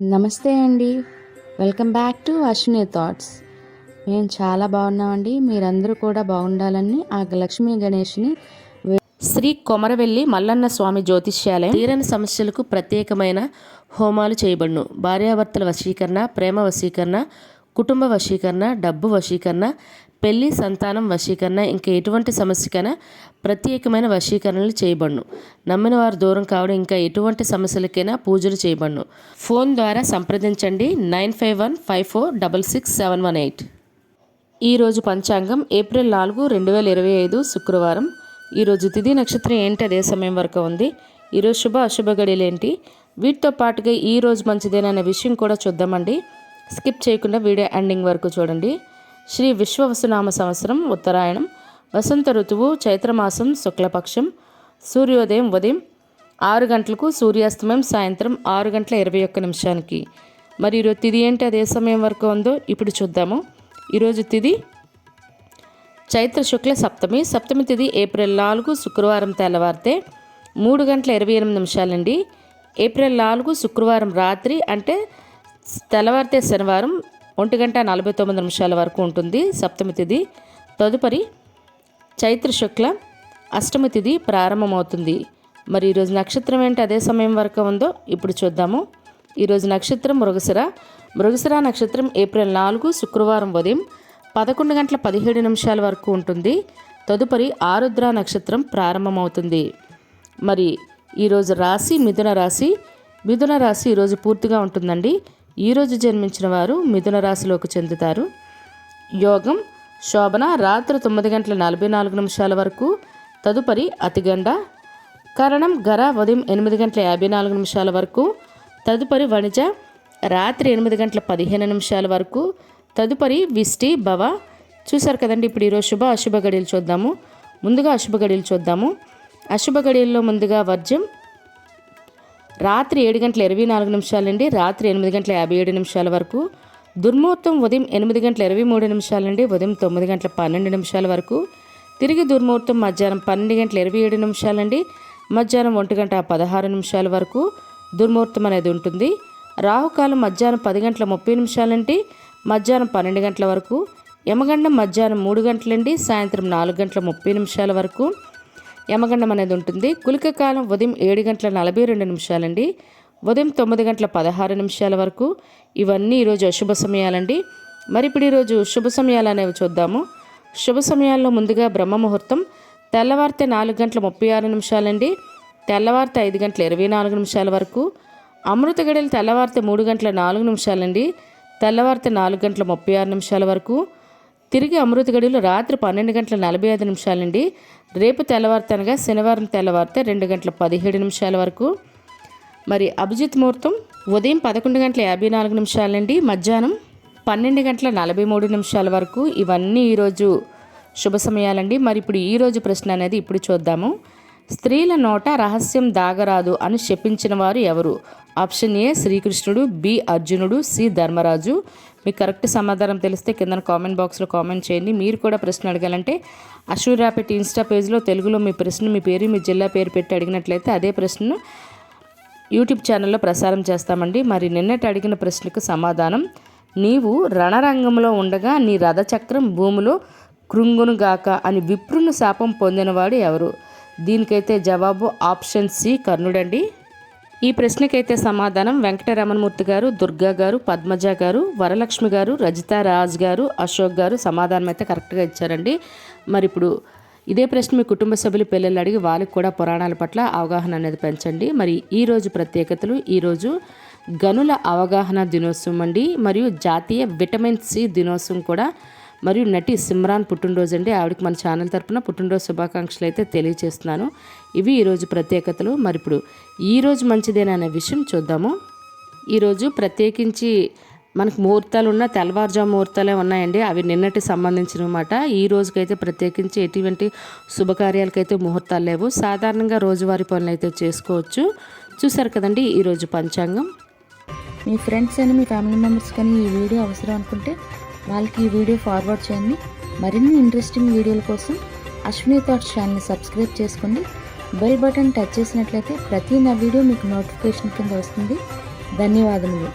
నమస్తే అండి. Welcome back to Ashwini thoughts. మేము చాలా బాగున్నామండి. మీరందరూ కూడా బాగుండాలని ఆ లక్ష్మీ గణేష్ని శ్రీ కొమరవెల్లి మల్లన్న స్వామి జ్యోతిష్యాలయం తీరని సమస్యలకు ప్రత్యేకమైన హోమాలు చేయబడును. భార్యాభర్తల వశీకరణ, ప్రేమ వశీకరణ, కుటుంబ వశీకరణ, డబ్బు వశీకరణ, పెళ్లి, సంతానం వశీకరణ, ఇంకా ఎటువంటి సమస్యకైనా ప్రత్యేకమైన వశీకరణలు చేయబడును. నమ్మిన వారు దూరం కావడం, ఇంకా ఎటువంటి సమస్యలకైనా పూజలు చేయబడును. ఫోన్ ద్వారా సంప్రదించండి 9515466718. ఈరోజు పంచాంగం ఏప్రిల్ 4, 2025 శుక్రవారం. ఈరోజు తిథి నక్షత్రం ఏంటి, అదే సమయం వరకు ఉంది. ఈరోజు శుభ అశుభ గడియలు ఏంటి, వీటితో పాటుగా ఈరోజు మంచిదేననే విషయం కూడా చూద్దామండి. స్కిప్ చేయకుండా వీడియో ఎండింగ్ వరకు చూడండి. శ్రీ విశ్వవసునామ సంవత్సరం ఉత్తరాయణం, వసంత ఋతువు చైత్రమాసం శుక్లపక్షం, సూర్యోదయం ఉదయం 6 గంటలకు, సూర్యాస్తమయం సాయంత్రం 6 గంటల 21 నిమిషానికి. మరి ఈరోజు తిథి ఏంటి, అదే సమయం వరకు ఉందో ఇప్పుడు చూద్దాము. ఈరోజు తిథి చైత్ర శుక్ల సప్తమి. సప్తమి తిథి ఏప్రిల్ 4 శుక్రవారం తెల్లవారితే 3 గంటల 28 నిమిషాలండి. ఏప్రిల్ 4 శుక్రవారం రాత్రి అంటే తెల్లవారితే శనివారం 1 గంట 49 నిమిషాల వరకు ఉంటుంది సప్తమి తిథి. తదుపరి చైత్ర శుక్ల అష్టమి తిథి ప్రారంభమవుతుంది. మరి ఈరోజు నక్షత్రం ఏంటి, అదే సమయం వరకు ఉందో ఇప్పుడు చూద్దాము. ఈరోజు నక్షత్రం మృగశిర. మృగశిర నక్షత్రం ఏప్రిల్ 4 శుక్రవారం ఉదయం 11 గంటల 17 నిమిషాల వరకు ఉంటుంది. తదుపరి ఆరుద్ర నక్షత్రం ప్రారంభమవుతుంది. మరి ఈరోజు రాశి మిథున రాశి. మిథున రాశి ఈరోజు పూర్తిగా ఉంటుందండి. ఈరోజు జన్మించిన వారు మిథున రాశిలోకి చెందుతారు. యోగం శోభన రాత్రి 9 గంటల 44 నిమిషాల వరకు. తదుపరి అతిగండ. కరణం గర ఉదయం 8 గంటల 54 నిమిషాల వరకు. తదుపరి వణిజ రాత్రి 8 గంటల 15 నిమిషాల వరకు. తదుపరి విష్టి భవ. చూసారు కదండి. ఇప్పుడు ఈరోజు శుభ అశుభ గడియలు చూద్దాము. ముందుగా అశుభ గడియలు చూద్దాము. అశుభ గడియల్లో ముందుగా వర్జ్యం రాత్రి 7 గంటల 24 నిమిషాల నుండి రాత్రి 8 గంటల 57 నిమిషాల వరకు. దుర్ముహూర్తం ఉదయం 8 గంటల 23 నిమిషాల నుండి ఉదయం 9 గంటల 12 నిమిషాల వరకు. తిరిగి దుర్ముహూర్తం మధ్యాహ్నం 12 గంటల 27 నిమిషాల నుండి మధ్యాహ్నం 1 గంట 16 నిమిషాల వరకు దుర్ముహూర్తం అనేది ఉంటుంది. రాహుకాలం మధ్యాహ్నం 10 గంటల 30 నిమిషాల నుండి మధ్యాహ్నం 12 గంటల వరకు. యమగండం మధ్యాహ్నం 3 గంటల నుండి సాయంత్రం 4 గంటల 30 నిమిషాల వరకు యమగండం అనేది ఉంటుంది. కులిక కాలం ఉదయం 7 గంటల 42 నిమిషాలండి ఉదయం 9 గంటల 16 నిమిషాల వరకు. ఇవన్నీ ఈరోజు అశుభ సమయాలండి. మరి ఇప్పుడు ఈరోజు శుభ సమయాలు అనేవి చూద్దాము. శుభ సమయాల్లో ముందుగా బ్రహ్మ ముహూర్తం తెల్లవారితే 4 గంటల 36 నిమిషాలండి తెల్లవారితే 5 గంటల 24 నిమిషాల వరకు. అమృత గడియలు తెల్లవారితే 3 గంటల 4 నిమిషాలండి తెల్లవారితే 4 గంటల 36 నిమిషాల వరకు. తిరిగి అమృత గడియలు రాత్రి 12 గంటల 45 నిమిషాలండి రేపు తెల్లవారితే అనగా శనివారం తెల్లవారితే 2 గంటల 17 నిమిషాల వరకు. మరి అభిజిత్ ముహూర్తం ఉదయం 11 గంటల 54 నిమిషాలండి మధ్యాహ్నం 12 గంటల 43 నిమిషాల వరకు. ఇవన్నీ ఈరోజు శుభ సమయాలండి. మరి ఇప్పుడు ఈరోజు ప్రశ్న అనేది ఇప్పుడు చూద్దాము. స్త్రీల నోట రహస్యం దాగరాదు అని శపించిన వారు ఎవరు? ఆప్షన్ ఏ శ్రీకృష్ణుడు, బి అర్జునుడు, సి ధర్మరాజు. మీకు కరెక్ట్ సమాధానం తెలిస్తే కింద కామెంట్ బాక్స్లో కామెంట్ చేయండి. మీరు కూడా ప్రశ్న అడగాలంటే అశ్విని ర్యాపిడ్ ఇన్స్టా పేజ్లో తెలుగులో మీ ప్రశ్న, మీ పేరు, మీ జిల్లా పేరు పెట్టి అడిగినట్లయితే అదే ప్రశ్నను యూట్యూబ్ ఛానల్లో ప్రసారం చేస్తామండి. మరి నిన్నటి అడిగిన ప్రశ్నకు సమాధానం, నీవు రణరంగంలో ఉండగా నీ రథచక్రం భూమిలో కృంగునుగాక అని విప్రును శాపం పొందినవాడు ఎవరు? దీనికైతే జవాబు ఆప్షన్ సి కర్ణుడండి. ఈ ప్రశ్నకైతే సమాధానం వెంకటరమణమూర్తి గారు, దుర్గా గారు, పద్మజ గారు, వరలక్ష్మి గారు, రజితా రాజ్ గారు, అశోక్ గారు సమాధానం అయితే కరెక్ట్గా ఇచ్చారండి. మరి ఇప్పుడు ఇదే ప్రశ్న మీ కుటుంబ సభ్యులు పిల్లలు అడిగి వాళ్ళకి కూడా పురాణాల పట్ల అవగాహన అనేది పెంచండి. మరి ఈరోజు ప్రత్యేకతలు, ఈరోజు గనుల అవగాహన దినోత్సవం అండి, మరియు జాతీయ విటమిన్ సి దినోత్సవం కూడా, మరియు నటి సిమ్రాన్ పుట్టినరోజు అండి. ఆవిడకి మన ఛానల్ తరపున పుట్టినరోజు శుభాకాంక్షలు అయితే తెలియజేస్తున్నాను. ఇవి ఈరోజు ప్రత్యేకతలు. మరి ఇప్పుడు ఈరోజు మంచిదేననే విషయం చూద్దాము. ఈరోజు ప్రత్యేకించి మనకు ముహూర్తాలు ఉన్న తెల్లవారుజాము ముహూర్తాలే ఉన్నాయండి. అవి నిన్నటి సంబంధించిన అన్నమాట. ఈ రోజుకైతే ప్రత్యేకించి ఎటువంటి శుభకార్యాలకైతే ముహూర్తాలు లేవు. సాధారణంగా రోజువారీ పనులు అయితే చేసుకోవచ్చు. చూసారు కదండి ఈరోజు పంచాంగం. మీ ఫ్రెండ్స్ అని, మీ ఫ్యామిలీ మెంబర్స్ కానీ ఈ వీడియో అవసరం అనుకుంటే వాళ్ళకి ఈ వీడియో ఫార్వర్డ్ చేయండి. మరిన్ని ఇంట్రెస్టింగ్ వీడియోల కోసం అశ్విని థాట్స్ ఛానల్ని సబ్స్క్రైబ్ చేసుకోండి. బెల్ బటన్ టచ్ చేసినట్లయితే ప్రతి నా వీడియో మీకు నోటిఫికేషన్ కింద వస్తుంది. ధన్యవాదములు.